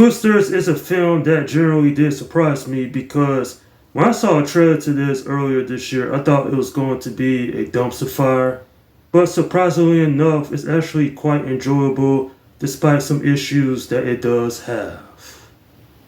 Twisters is a film that generally did surprise me because when I saw a trailer to this earlier this year, I thought it was going to be a dumpster fire. But surprisingly enough, it's actually quite enjoyable despite some issues that it does have.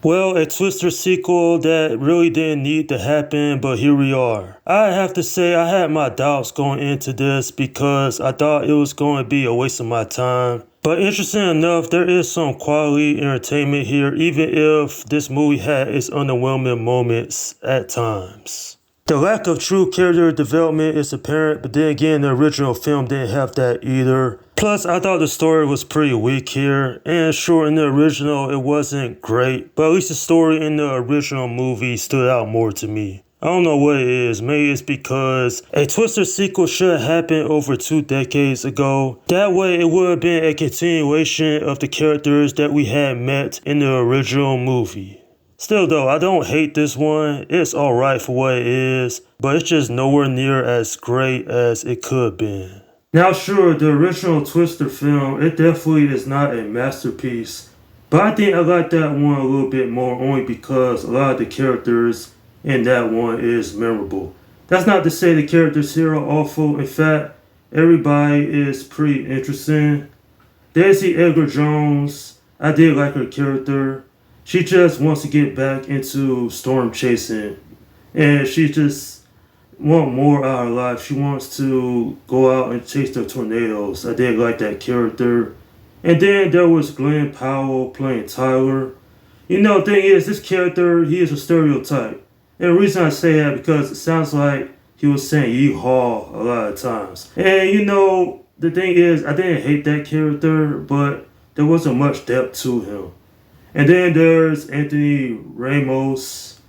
Well, a Twister sequel that really didn't need to happen, but here we are. I have to say I had my doubts going into this because I thought it was going to be a waste of my time. But interesting enough, there is some quality entertainment here, even if this movie had its underwhelming moments at times. The lack of true character development is apparent, but then again, the original film didn't have that either. Plus, I thought the story was pretty weak here, and sure, in the original, it wasn't great, but at least the story in the original movie stood out more to me. I don't know what it is. Maybe it's because a Twister sequel should have happened over 2 decades ago. That way, it would have been a continuation of the characters that we had met in the original movie. Still though, I don't hate this one. It's alright for what it is, but it's just nowhere near as great as it could have been. Now sure, the original Twister film, it definitely is not a masterpiece, but I think I like that one a little bit more only because a lot of the characters in that one is memorable. That's not to say the characters here are awful. In fact, everybody is pretty interesting. Daisy Edgar Jones, I did like her character. She just wants to get back into storm chasing, and she just wants more out of her life. She wants to go out and chase the tornadoes. I did like that character. And then there was Glenn Powell playing Tyler. You know, the thing is, this character, he is a stereotype. And the reason I say that because it sounds like he was saying yeehaw a lot of times. And you know, the thing is, I didn't hate that character, but there wasn't much depth to him. And then there's Anthony Ramos.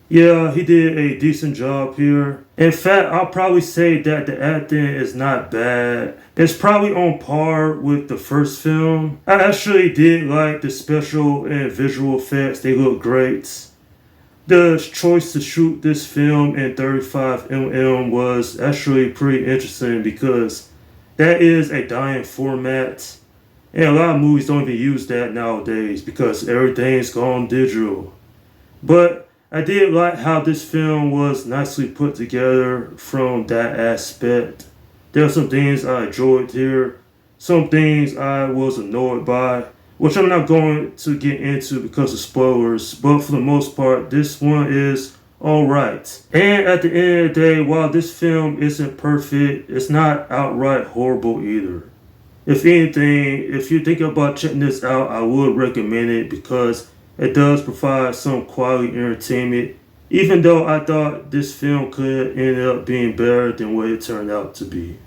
Yeah, he did a decent job here. In fact, I'll probably say that the acting is not bad. It's probably on par with the first film. I actually did like the special and visual effects. They look great. The choice to shoot this film in 35mm was actually pretty interesting because that is a dying format. And a lot of movies don't even use that nowadays because everything's gone digital. But I did like how this film was nicely put together from that aspect. There are some things I enjoyed here, some things I was annoyed by, which I'm not going to get into because of spoilers, but for the most part, this one is alright. And at the end of the day, while this film isn't perfect, it's not outright horrible either. If anything, if you're thinking about checking this out, I would recommend it because it does provide some quality entertainment, even though I thought this film could end up being better than what it turned out to be.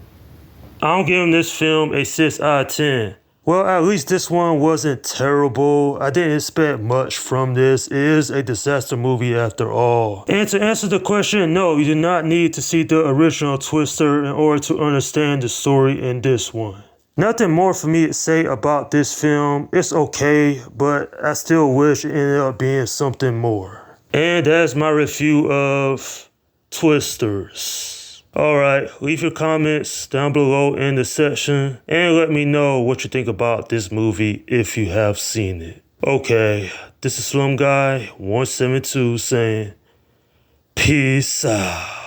I'm giving this film a 6 out of 10. Well, at least this one wasn't terrible. I didn't expect much from this. It is a disaster movie after all. And to answer the question, no, you do not need to see the original Twister in order to understand the story in this one. Nothing more for me to say about this film. It's okay, but I still wish it ended up being something more. And that's my review of Twisters. Alright, leave your comments down below in the section and let me know what you think about this movie if you have seen it. Okay, this is Slum Guy 172 saying peace out.